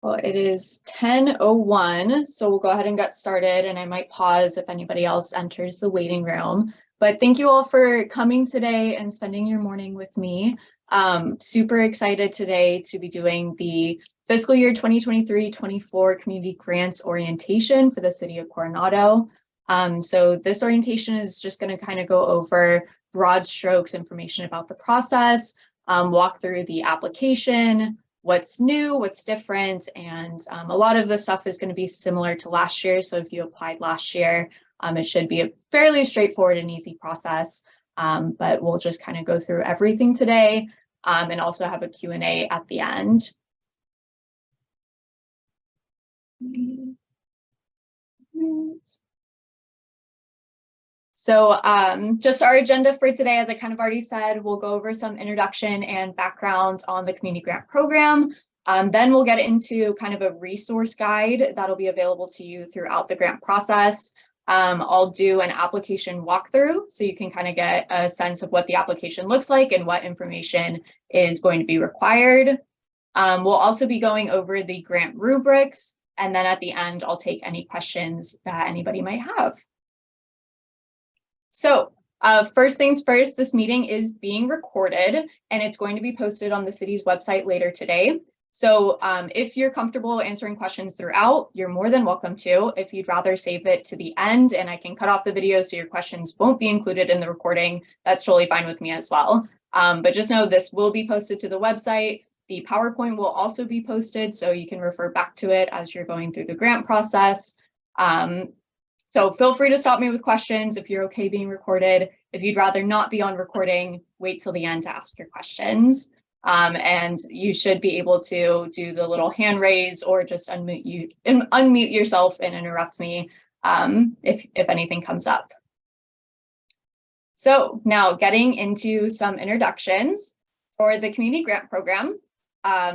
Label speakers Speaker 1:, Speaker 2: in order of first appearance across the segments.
Speaker 1: Well, it is 10:01, so we'll go ahead and get started, and I might pause if anybody else enters the waiting room. But thank you all for coming today and spending your morning with me. Super excited today to be doing the fiscal year 2023-24 community grants orientation for the city of Coronado. So this orientation is just going to kind of go over broad strokes information about the process, walk through the application, what's new, what's different, and a lot of the stuff is going to be similar to last year. So if you applied last year, it should be a fairly straightforward and easy process, but we'll just kind of go through everything today and also have a Q&A at the end. So just our agenda for today, as I kind of already said, we'll go over some introduction and background on the community grant program. Then we'll get into kind of a resource guide that'll be available to you throughout the grant process. I'll do an application walkthrough so you can kind of get a sense of what the application looks like and what information is going to be required. We'll also be going over the grant rubrics, and then at the end, I'll take any questions that anybody might have. So first things first, this meeting is being recorded and it's going to be posted on the city's website later today. So if you're comfortable answering questions throughout, you're more than welcome to. If you'd rather save it to the end and I can cut off the video so your questions won't be included in the recording, that's totally fine with me as well. But just know this will be posted to the website. The PowerPoint will also be posted so you can refer back to it as you're going through the grant process. So feel free to stop me with questions if you're okay being recorded. If you'd rather not be on recording, wait till the end to ask your questions. And you should be able to do the little hand raise or just unmute yourself and interrupt me if anything comes up. So now getting into some introductions for the community grant program.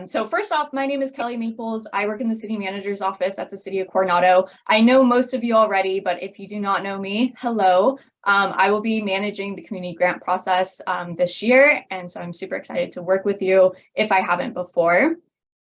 Speaker 1: So first off, my name is Kelly Maples. I work in the city manager's office at the city of Coronado. I know most of you already, but if you do not know me, hello. I will be managing the community grant process this year. And so I'm super excited to work with you if I haven't before.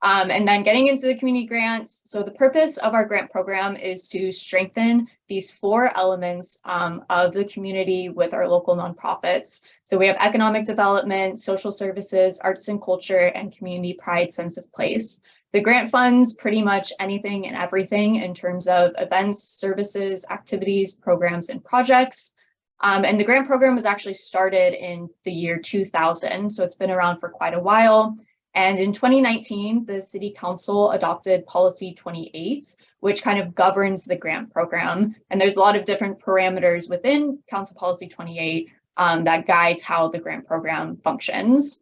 Speaker 1: And then getting into the community grants. So the purpose of our grant program is to strengthen these 4 elements of the community with our local nonprofits. So we have economic development, social services, arts and culture, and community pride sense of place. The grant funds pretty much anything and everything in terms of events, services, activities, programs, and projects. And the grant program was actually started in the year 2000. So it's been around for quite a while. And in 2019, the City Council adopted Policy 28, which kind of governs the grant program. And there's a lot of different parameters within Council Policy 28 that guides how the grant program functions.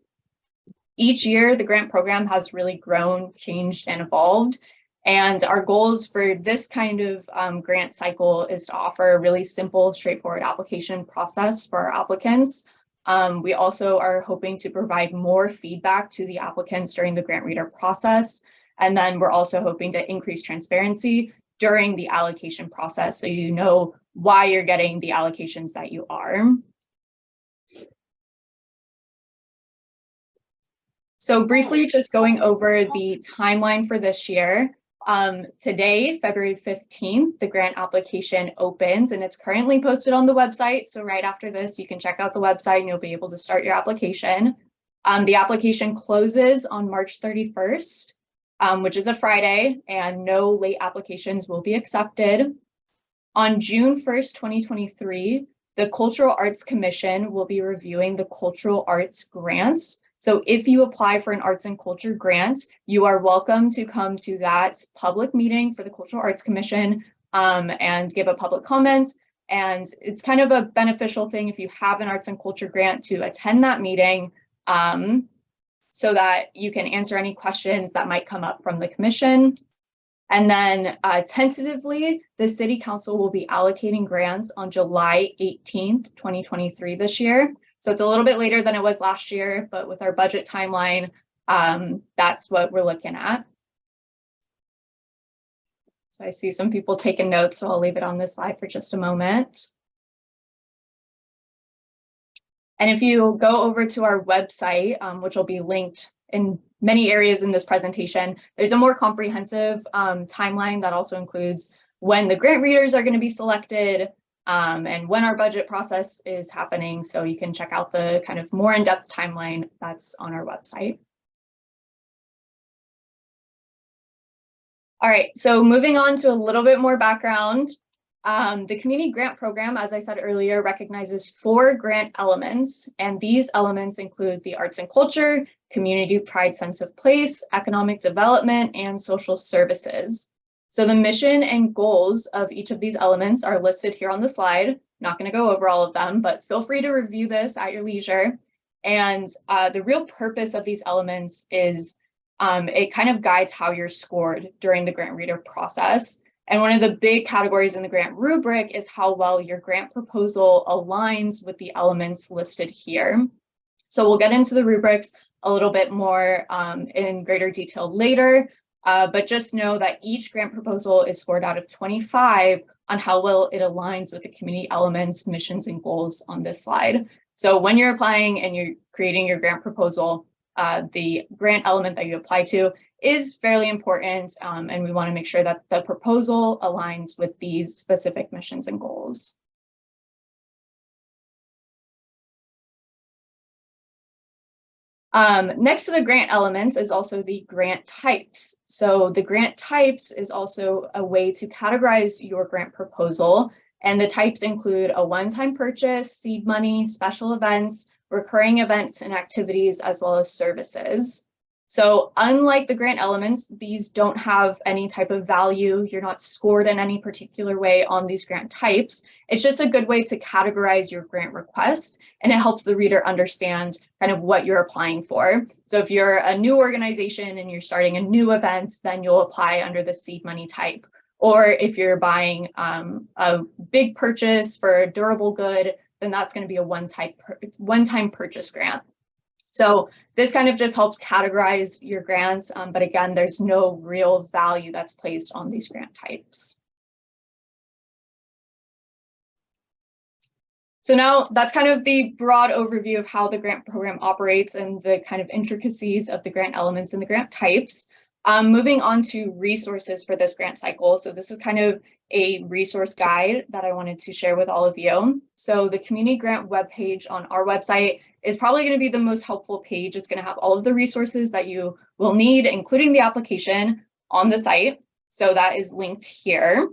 Speaker 1: Each year, the grant program has really grown, changed, and evolved. And our goals for this kind of grant cycle is to offer a really simple, straightforward application process for our applicants. We also are hoping to provide more feedback to the applicants during the grant reader process. And then we're also hoping to increase transparency during the allocation process so you know why you're getting the allocations that you are. So briefly, just going over the timeline for this year. Today, February 15th, the grant application opens and it's currently posted on the website. So right after this, you can check out the website and you'll be able to start your application. The application closes on March 31st, which is a Friday, and no late applications will be accepted. On June 1st, 2023, the Cultural Arts Commission will be reviewing the cultural arts grants. So if you apply for an arts and culture grant, you are welcome to come to that public meeting for the Cultural Arts Commission and give a public comment. And it's kind of a beneficial thing if you have an arts and culture grant to attend that meeting so that you can answer any questions that might come up from the commission. And then tentatively, the City Council will be allocating grants on July 18th, 2023 this year. So it's a little bit later than it was last year, but with our budget timeline, that's what we're looking at. So I see some people taking notes, so I'll leave it on this slide for just a moment. And if you go over to our website, which will be linked in many areas in this presentation. There's a more comprehensive timeline that also includes when the grant readers are going to be selected and when our budget process is happening. So you can check out the kind of more in-depth timeline that's on our website. All right, so moving on to a little bit more background. The Community Grant Program, as I said earlier, recognizes 4 grant elements, and these elements include the arts and culture, community pride sense of place, economic development, and social services. So the mission and goals of each of these elements are listed here on the slide. Not going to go over all of them, but feel free to review this at your leisure. And the real purpose of these elements is it kind of guides how you're scored during the grant reader process. And one of the big categories in the grant rubric is how well your grant proposal aligns with the elements listed here. So we'll get into the rubrics a little bit more in greater detail later, but just know that each grant proposal is scored out of 25 on how well it aligns with the community elements, missions, and goals on this slide. So when you're applying and you're creating your grant proposal, the grant element that you apply to is fairly important, and we want to make sure that the proposal aligns with these specific missions and goals. Next to the grant elements is also the grant types. So the grant types is also a way to categorize your grant proposal, and the types include a one-time purchase, seed money, special events, recurring events and activities, as well as services. So unlike the grant elements, these don't have any type of value. You're not scored in any particular way on these grant types. It's just a good way to categorize your grant request, and it helps the reader understand kind of what you're applying for. So if you're a new organization and you're starting a new event, then you'll apply under the seed money type. Or if you're buying a big purchase for a durable good, then that's going to be a one-time purchase grant. So this kind of just helps categorize your grants, but again, there's no real value that's placed on these grant types. So now that's kind of the broad overview of how the grant program operates and the kind of intricacies of the grant elements and the grant types. Moving on to resources for this grant cycle. So this is kind of a resource guide that I wanted to share with all of you. So the community grant webpage on our website is probably going to be the most helpful page. It's going to have all of the resources that you will need, including the application on the site. So that is linked here.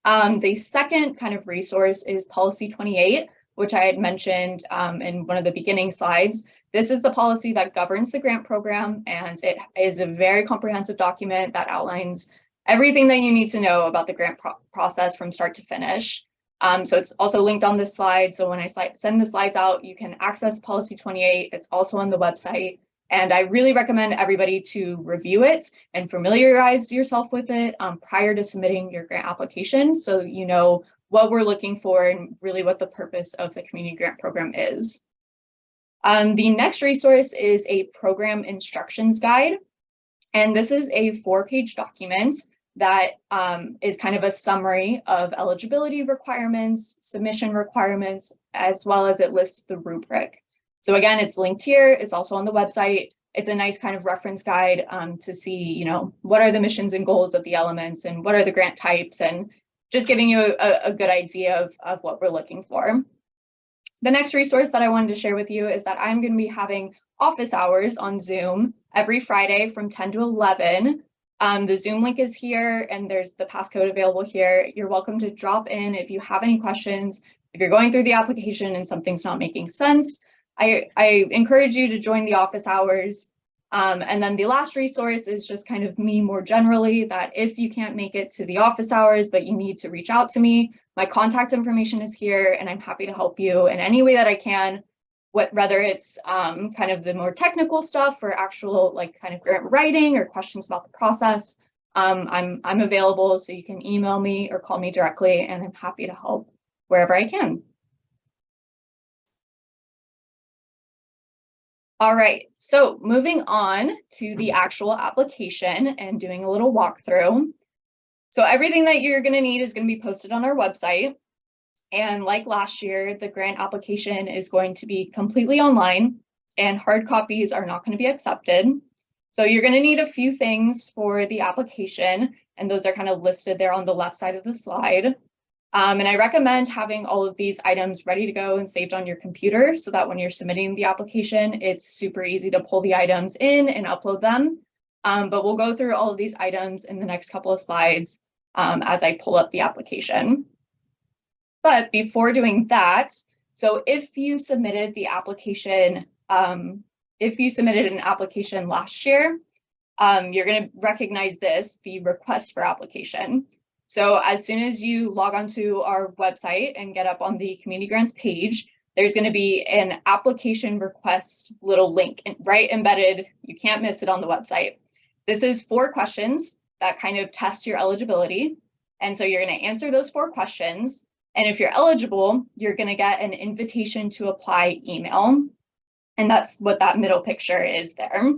Speaker 1: The second kind of resource is Policy 28, which I had mentioned in one of the beginning slides. This is the policy that governs the grant program, and it is a very comprehensive document that outlines everything that you need to know about the grant process from start to finish. So it's also linked on this slide. So when I send the slides out, you can access Policy 28. It's also on the website. And I really recommend everybody to review it and familiarize yourself with it prior to submitting your grant application, so you know what we're looking for and really what the purpose of the community grant program is. The next resource is a program instructions guide. And this is a 4-page document that is kind of a summary of eligibility requirements, submission requirements, as well as it lists the rubric. So again, it's linked here. It's also on the website. It's a nice kind of reference guide to see, you know, what are the missions and goals of the elements and what are the grant types, and just giving you a good idea of what we're looking for. The next resource that I wanted to share with you is that I'm going to be having office hours on Zoom every Friday from 10 to 11. The Zoom link is here, and there's the passcode available here. You're welcome to drop in if you have any questions. If you're going through the application and something's not making sense, I encourage you to join the office hours. And then the last resource is just kind of me more generally, that if you can't make it to the office hours, but you need to reach out to me, my contact information is here, and I'm happy to help you in any way that I can, whether it's kind of the more technical stuff or actual like kind of grant writing or questions about the process. I'm available, so you can email me or call me directly, and I'm happy to help wherever I can. All right, so moving on to the actual application and doing a little walkthrough. So everything that you're going to need is going to be posted on our website. And like last year, the grant application is going to be completely online, and hard copies are not going to be accepted. So you're going to need a few things for the application, and those are kind of listed there on the left side of the slide. And I recommend having all of these items ready to go and saved on your computer so that when you're submitting the application, it's super easy to pull the items in and upload them. But we'll go through all of these items in the next couple of slides as I pull up the application. But before doing that, so if you submitted the application, if you submitted an application last year, you're going to recognize this, the request for application. So as soon as you log onto our website and get up on the community grants page, there's going to be an application request little link right embedded. You can't miss it on the website. This is 4 questions that kind of test your eligibility. And so you're going to answer those 4 questions. And if you're eligible, you're going to get an invitation to apply email. And that's what that middle picture is there.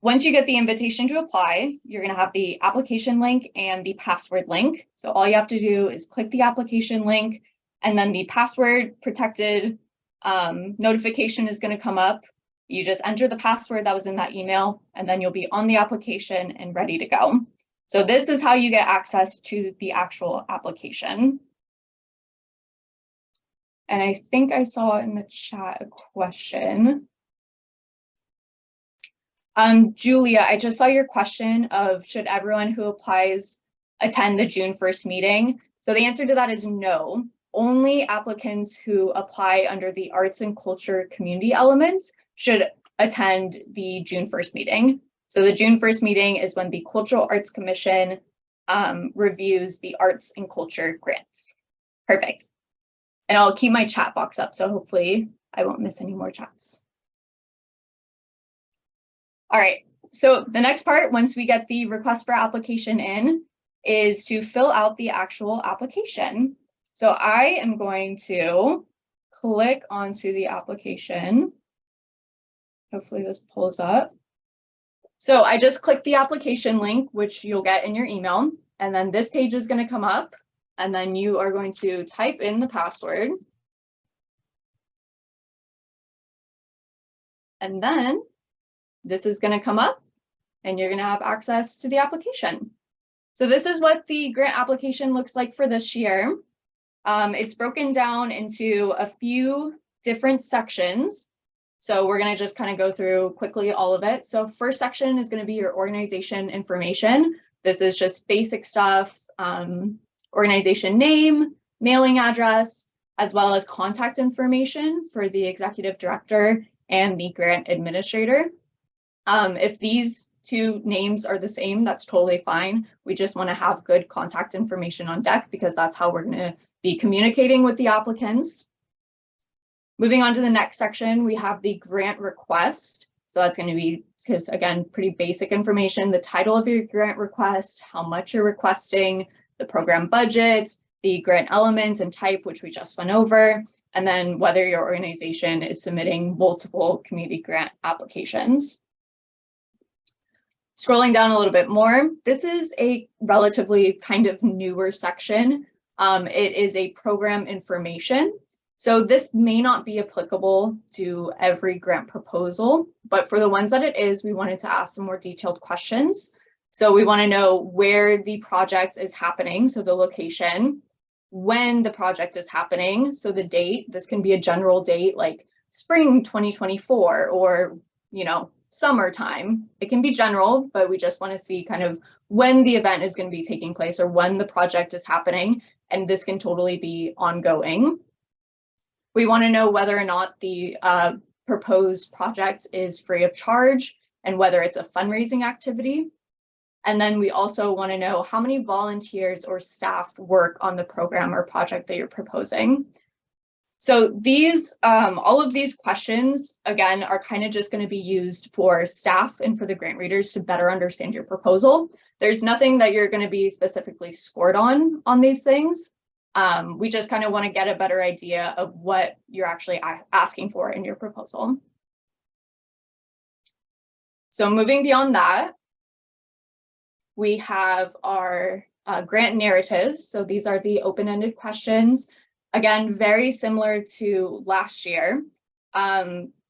Speaker 1: Once you get the invitation to apply, you're going to have the application link and the password link. So all you have to do is click the application link, and then the password protected notification is going to come up. You just enter the password that was in that email, and then you'll be on the application and ready to go. So this is how you get access to the actual application. And I think I saw in the chat a question. Julia, I just saw your question of should everyone who applies attend the June 1st meeting? So the answer to that is no. Only applicants who apply under the arts and culture community elements should attend the June 1st meeting. So the June 1st meeting is when the Cultural Arts Commission reviews the arts and culture grants. Perfect. And I'll keep my chat box up, so hopefully I won't miss any more chats. All right, so the next part, once we get the request for application in, is to fill out the actual application. So I am going to click onto the application. Hopefully this pulls up. So I just clicked the application link, which you'll get in your email, and then this page is going to come up, and then you are going to type in the password. And then this is going to come up, and you're going to have access to the application. So this is what the grant application looks like for this year. It's broken down into a few different sections. So we're going to just kind of go through quickly all of it. So first section is going to be your organization information. This is just basic stuff, organization name, mailing address, as well as contact information for the executive director and the grant administrator. If these 2 names are the same, that's totally fine. We just want to have good contact information on deck because that's how we're going to be communicating with the applicants. Moving on to the next section, we have the grant request. So that's going to be, because again, pretty basic information, the title of your grant request, how much you're requesting, the program budget, the grant element and type, which we just went over, and then whether your organization is submitting multiple community grant applications. Scrolling down a little bit more, this is a relatively kind of newer section. It is a program information. So this may not be applicable to every grant proposal, but for the ones that it is, we wanted to ask some more detailed questions. So we want to know where the project is happening, so the location, when the project is happening, so the date. This can be a general date like spring 2024 or, summertime. It can be general, but we just want to see kind of when the event is going to be taking place or when the project is happening, and this can totally be ongoing. We want to know whether or not the proposed project is free of charge and whether it's a fundraising activity. And then we also want to know how many volunteers or staff work on the program or project that you're proposing. So these, all of these questions, again, are kind of just going to be used for staff and for the grant readers to better understand your proposal. There's nothing that you're going to be specifically scored on these things. We just kind of want to get a better idea of what you're actually asking for in your proposal. So moving beyond that, we have our grant narratives. So these are the open-ended questions. Again, very similar to last year.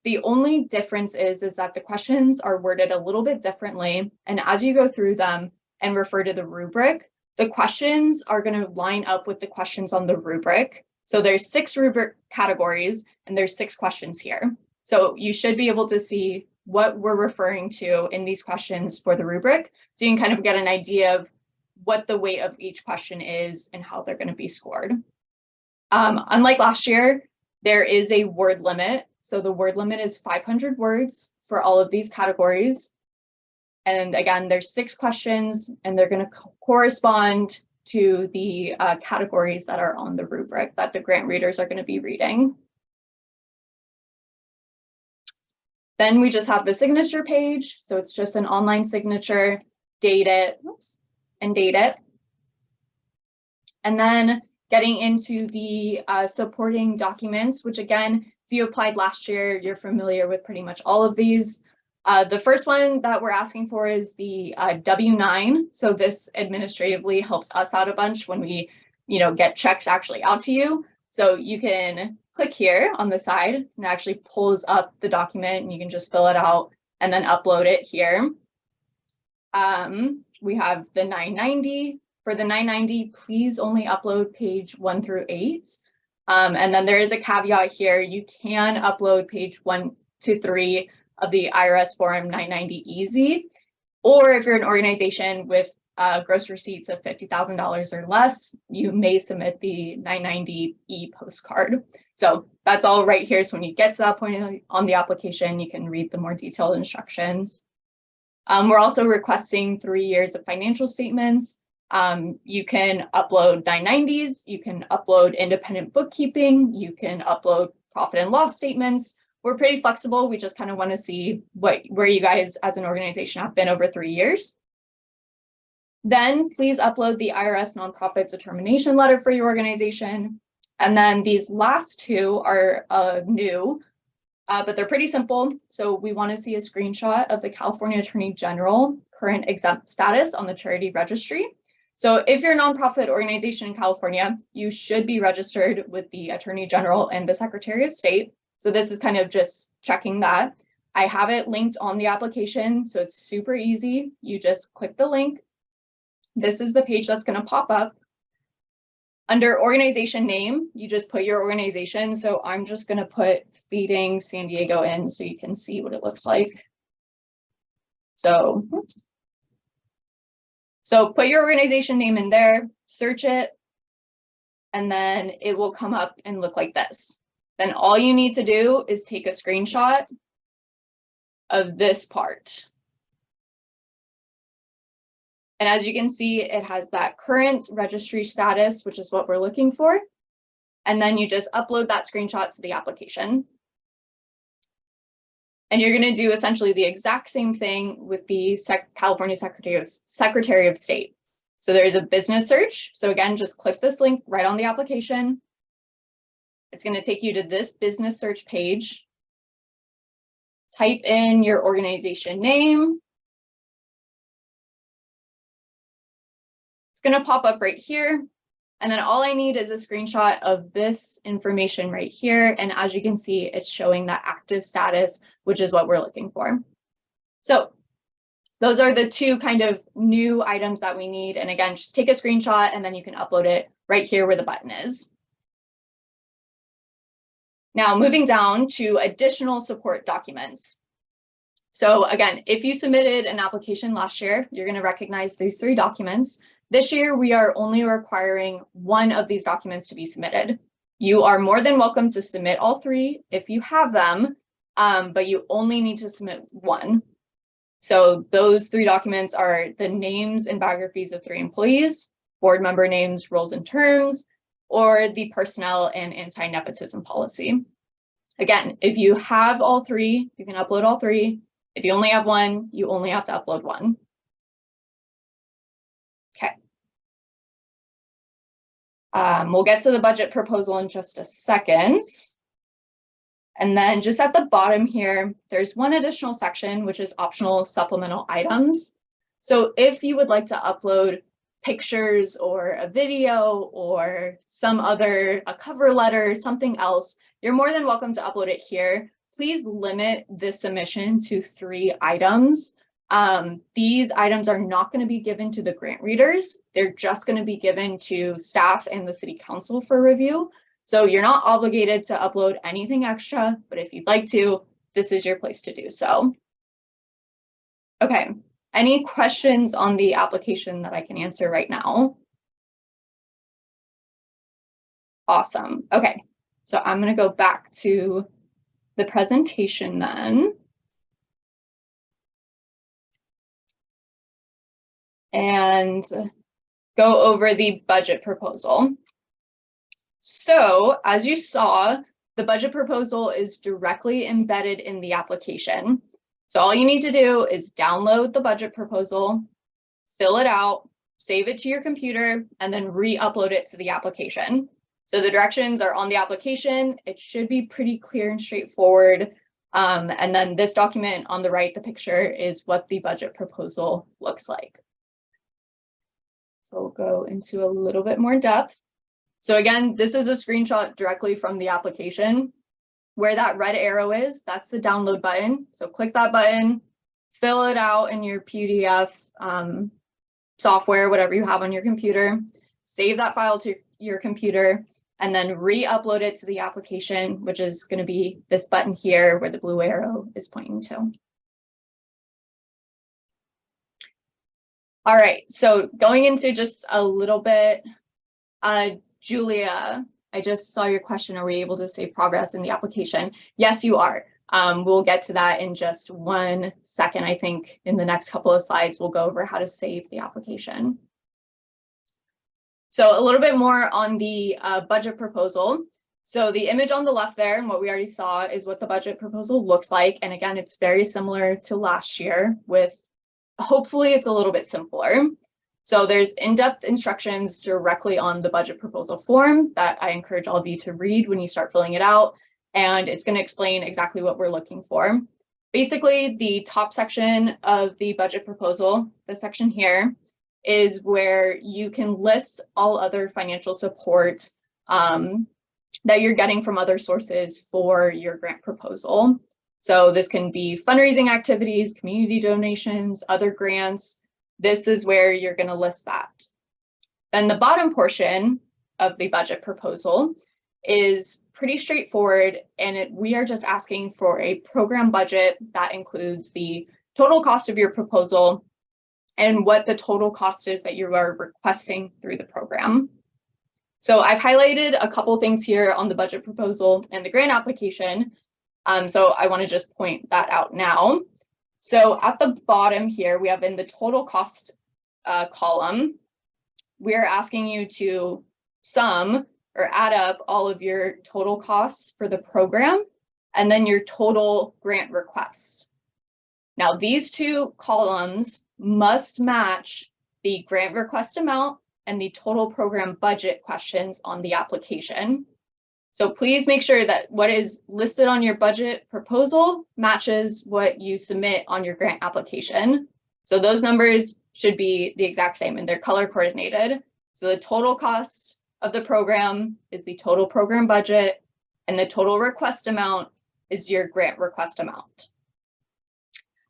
Speaker 1: The only difference is that the questions are worded a little bit differently. And as you go through them and refer to the rubric, the questions are going to line up with the questions on the rubric. So there's 6 rubric categories and there's 6 questions here. So you should be able to see what we're referring to in these questions for the rubric. So you can kind of get an idea of what the weight of each question is and how they're going to be scored. Unlike last year, there is a word limit. So the word limit is 500 words for all of these categories. And again, there's 6 questions and they're going to correspond to the categories that are on the rubric that the grant readers are going to be reading. Then we just have the signature page. So it's just an online signature, date it, and date it. And then getting into the supporting documents, which again, if you applied last year, you're familiar with pretty much all of these. The first one that we're asking for is the W-9. So this administratively helps us out a bunch when we, get checks actually out to you. So you can click here on the side and it actually pulls up the document and you can just fill it out and then upload it here. We have the 990. For the 990, please only upload page 1 through 8. And then there is a caveat here. You can upload page 1 to 3 of the IRS Form 990 Easy, or if you're an organization with gross receipts of $50,000 or less, you may submit the 990 e-postcard. So that's all right here. So when you get to that point on the application, you can read the more detailed instructions. We're also requesting 3 years of financial statements. You can upload 990s, you can upload independent bookkeeping, you can upload profit and loss statements. We're pretty flexible. We just kind of want to see where you guys as an organization have been over 3 years. Then please upload the IRS nonprofit determination letter for your organization. And then these last 2 are new, but they're pretty simple. So we want to see a screenshot of the California Attorney General current exempt status on the charity registry. So if you're a nonprofit organization in California, you should be registered with the Attorney General and the Secretary of State. So this is kind of just checking that. I have it linked on the application, so it's super easy. You just click the link. This is the page that's going to pop up. Under organization name, you just put your organization. So I'm just going to put Feeding San Diego in so you can see what it looks like. So put your organization name in there, search it, and then it will come up and look like this. Then all you need to do is take a screenshot of this part. And as you can see, it has that current registry status, which is what we're looking for. And then you just upload that screenshot to the application. And you're going to do essentially the exact same thing with the California Secretary of State. So there's a business search. So again, just click this link right on the application. It's going to take you to this business search page. Type in your organization name. It's going to pop up right here. And then all I need is a screenshot of this information right here. And as you can see, it's showing that active status, which is what we're looking for. So those are the 2 kind of new items that we need. And again, just take a screenshot and then you can upload it right here where the button is. Now moving down to additional support documents. So again, if you submitted an application last year, you're going to recognize these 3 documents. This year, we are only requiring 1 of these documents to be submitted. You are more than welcome to submit all 3 if you have them, but you only need to submit 1. So those 3 documents are the names and biographies of 3 employees, board member names, roles and terms, or the personnel and anti-nepotism policy. Again, if you have all 3, you can upload all 3. If you only have 1, you only have to upload 1. Okay. We'll get to the budget proposal in just a second. And then just at the bottom here, there's one additional section, which is optional supplemental items. So if you would like to upload pictures or a video or some other, a cover letter, something else, you're more than welcome to upload it here. please limit the submission to 3 items. These items are not going to be given to the grant readers. They're just going to be given to staff and the city council for review. So you're not obligated to upload anything extra, but if you'd like to, this is your place to do so. Okay, any questions on the application that I can answer right now? Awesome. Okay, so I'm going to go back to the presentation then. And go over the budget proposal. So as you saw, the budget proposal is directly embedded in the application. So all you need to do is download the budget proposal, fill it out, save it to your computer, and then re-upload it to the application. So the directions are on the application. It should be pretty clear and straightforward. And then this document on the right, the picture, is what the budget proposal looks like. So we'll go into a little bit more depth. So again, this is a screenshot directly from the application. Where that red arrow is, that's the download button. So click that button, fill it out in your PDF software, whatever you have on your computer, save that file to your computer, and then re-upload it to the application, which is going to be this button here where the blue arrow is pointing to. All right, so going into just a little bit, Julia, I just saw your question. Are we able to save progress in the application? Yes, you are. We'll get to that in just 1 second. I think in the next couple of slides, we'll go over how to save the application. So a little bit more on the budget proposal. So the image on the left there, and what we already saw, is what the budget proposal looks like. And again, it's very similar to last year, with hopefully it's a little bit simpler. So there's in-depth instructions directly on the budget proposal form that I encourage all of you to read when you start filling it out. And it's going to explain exactly what we're looking for. Basically, the top section of the budget proposal, the section here, is where you can list all other financial support that you're getting from other sources for your grant proposal. So this can be fundraising activities, community donations, other grants. This is where you're going to list that. Then the bottom portion of the budget proposal is pretty straightforward, and we are just asking for a program budget that includes the total cost of your proposal and what the total cost is that you are requesting through the program. So I've highlighted a couple things here on the budget proposal and the grant application. So I want to just point that out now. So at the bottom here, we have in the total cost column, we're asking you to sum or add up all of your total costs for the program and then your total grant request. Now, these 2 columns must match the grant request amount and the total program budget questions on the application. So please make sure that what is listed on your budget proposal matches what you submit on your grant application. So those numbers should be the exact same and they're color coordinated. So the total cost of the program is the total program budget, and the total request amount is your grant request amount.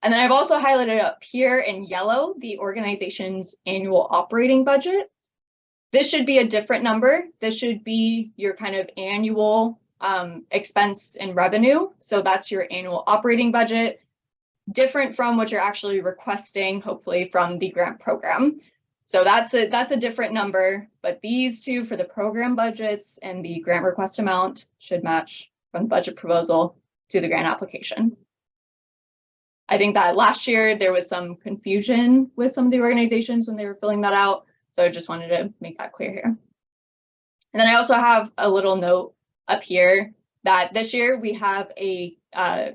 Speaker 1: And then I've also highlighted up here in yellow the organization's annual operating budget. This should be a different number. This should be your kind of annual expense and revenue. So that's your annual operating budget, different from what you're actually requesting, hopefully, from the grant program. So that's a different number, but these 2 for the program budgets and the grant request amount should match from the budget proposal to the grant application. I think that last year there was some confusion with some of the organizations when they were filling that out. So I just wanted to make that clear here. And then I also have a little note up here that this year we have a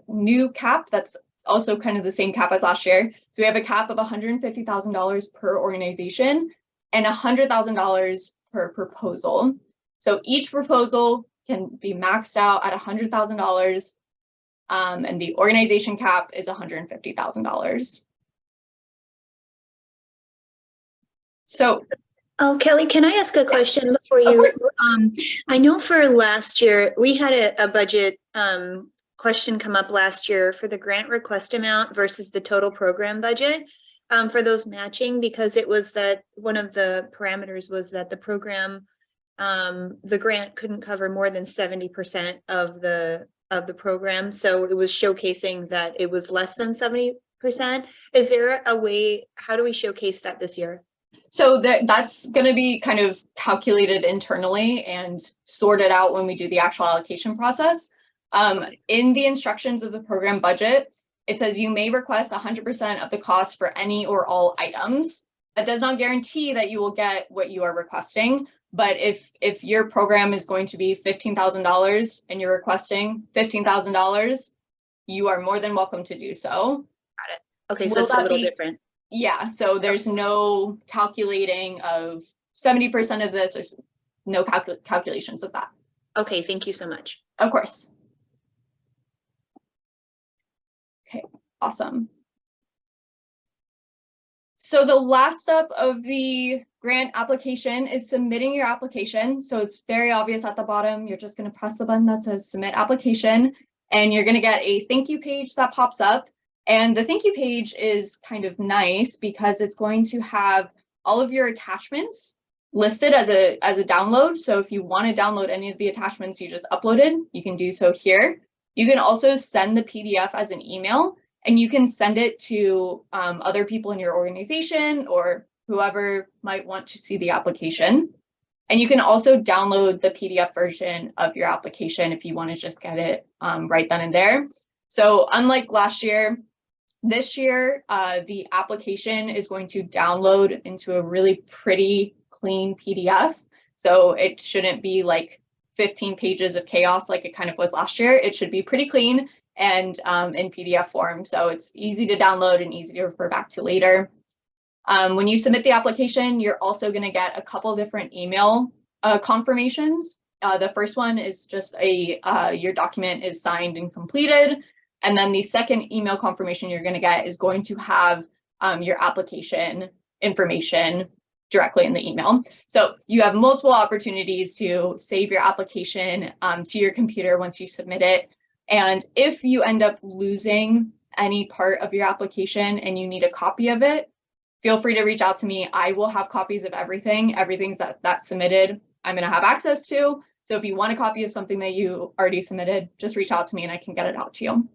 Speaker 1: new cap that's also kind of the same cap as last year. So we have a cap of $150,000 per organization and $100,000 per proposal. So each proposal can be maxed out at $100,000, and the organization cap is $150,000. So,
Speaker 2: Kelly, can I ask a question before you? I know for last year we had a budget question come up last year for the grant request amount versus the total program budget for those matching, because it was that one of the parameters was that the program, the grant couldn't cover more than 70% of the program. So it was showcasing that it was less than 70%. Is there a way, how do we showcase that this year?
Speaker 1: So that's going to be kind of calculated internally and sorted out when we do the actual allocation process. In the instructions of the program budget, it says you may request 100% of the cost for any or all items. That does not guarantee that you will get what you are requesting. But if your program is going to be $15,000 and you're requesting $15,000, you are more than welcome to do so.
Speaker 2: Got it. Okay, so it's a little different.
Speaker 1: Yeah, so there's no calculating of 70% of this, there's no calculations of that.
Speaker 2: Okay, thank you so much.
Speaker 1: Of course. Okay, awesome. So the last step of the grant application is submitting your application. So it's very obvious at the bottom. You're just going to press the button that says submit application, and you're going to get a thank you page that pops up. And the thank you page is kind of nice because it's going to have all of your attachments listed as a download. So if you want to download any of the attachments you just uploaded, you can do so here. You can also send the PDF as an email, and you can send it to other people in your organization or whoever might want to see the application. And you can also download the PDF version of your application if you want to just get it right then and there. So unlike last year, this year, the application is going to download into a really pretty clean PDF. So it shouldn't be like 15 pages of chaos like it kind of was last year. It should be pretty clean and in PDF form. So it's easy to download and easy to refer back to later. When you submit the application, you're also going to get a couple different email confirmations. The first one is just your document is signed and completed. And then the second email confirmation you're going to get is going to have your application information directly in the email. So you have multiple opportunities to save your application to your computer once you submit it. And if you end up losing any part of your application and you need a copy of it, feel free to reach out to me. I will have copies of everything's that's submitted, I'm going to have access to. So if you want a copy of something that you already submitted, just reach out to me and I can get it out to you.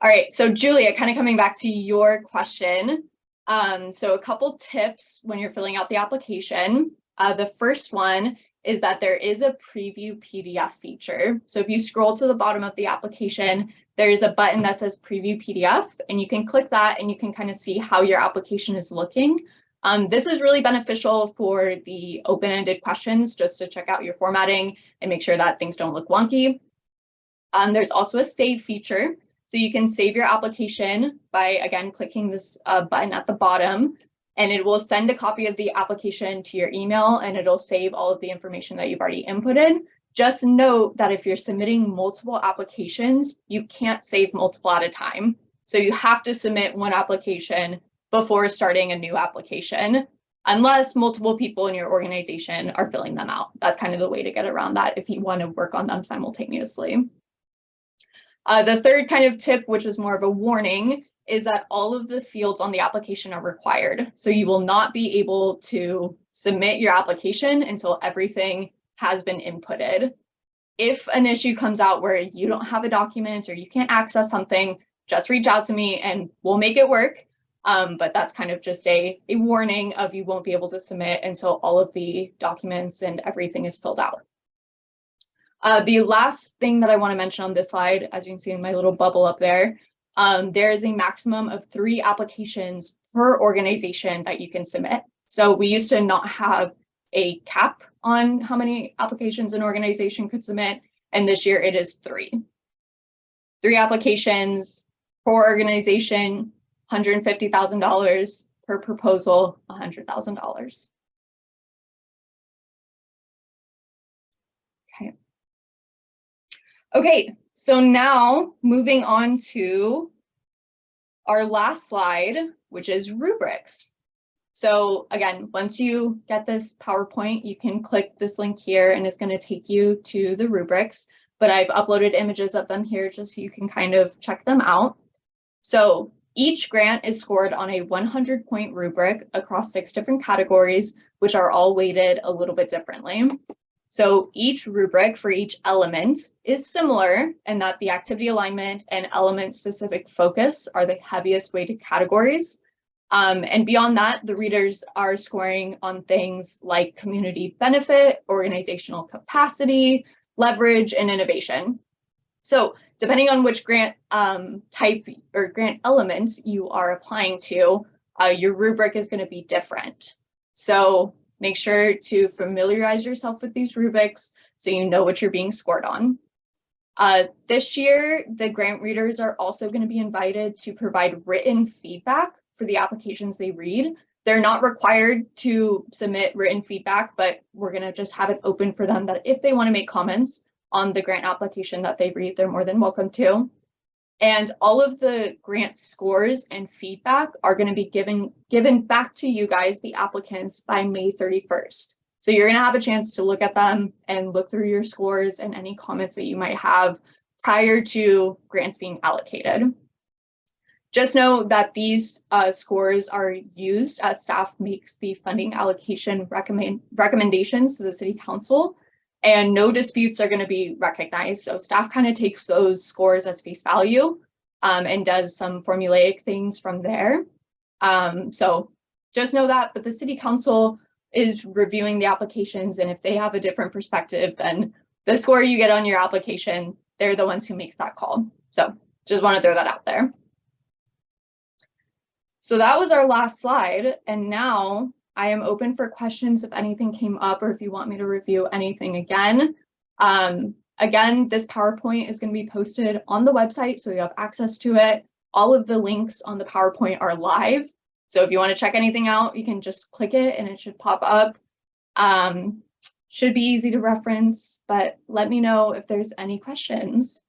Speaker 1: All right, so Julia, kind of coming back to your question. So a couple tips when you're filling out the application. The first one is that there is a preview PDF feature. So if you scroll to the bottom of the application, there's a button that says preview PDF, and you can click that and you can kind of see how your application is looking. This is really beneficial for the open-ended questions, just to check out your formatting and make sure that things don't look wonky. There's also a save feature. So you can save your application by, again, clicking this button at the bottom, and it will send a copy of the application to your email, and it'll save all of the information that you've already inputted. Just note that if you're submitting multiple applications, you can't save multiple at a time. So you have to submit one application before starting a new application, unless multiple people in your organization are filling them out. That's kind of the way to get around that if you want to work on them simultaneously. The third kind of tip, which is more of a warning, is that all of the fields on the application are required. So you will not be able to submit your application until everything has been inputted. If an issue comes out where you don't have a document or you can't access something, just reach out to me and we'll make it work. But that's kind of just a warning of you won't be able to submit until all of the documents and everything is filled out. The last thing that I want to mention on this slide, as you can see in my little bubble up there, there is a maximum of 3 applications per organization that you can submit. So we used to not have a cap on how many applications an organization could submit, and this year it is 3. 3 applications per organization, $150,000 per proposal, $100,000. Okay. Okay, so now moving on to our last slide, which is rubrics. So again, once you get this PowerPoint, you can click this link here and it's going to take you to the rubrics, but I've uploaded images of them here just so you can kind of check them out. So each grant is scored on a 100-point rubric across 6 different categories, which are all weighted a little bit differently. So each rubric for each element is similar in that the activity alignment and element-specific focus are the heaviest weighted categories. And beyond that, the readers are scoring on things like community benefit, organizational capacity, leverage, and innovation. So depending on which grant type or grant elements you are applying to, your rubric is going to be different. So make sure to familiarize yourself with these rubrics so you know what you're being scored on. This year, the grant readers are also going to be invited to provide written feedback for the applications they read. They're not required to submit written feedback, but we're going to just have it open for them that if they want to make comments on the grant application that they read, they're more than welcome to. And all of the grant scores and feedback are going to be given back to you guys, the applicants, by May 31st. So you're going to have a chance to look at them and look through your scores and any comments that you might have prior to grants being allocated. Just know that these scores are used as staff makes the funding allocation recommendations to the City Council, and no disputes are going to be recognized. So staff kind of takes those scores as face value and does some formulaic things from there. So just know that, but the City Council is reviewing the applications, and if they have a different perspective than the score you get on your application, they're the ones who makes that call. So just want to throw that out there. So that was our last slide, and now I am open for questions if anything came up or if you want me to review anything again. Again, this PowerPoint is going to be posted on the website, so you have access to it. All of the links on the PowerPoint are live. So if you want to check anything out, you can just click it and it should pop up. Should be easy to reference, but let me know if there's any questions.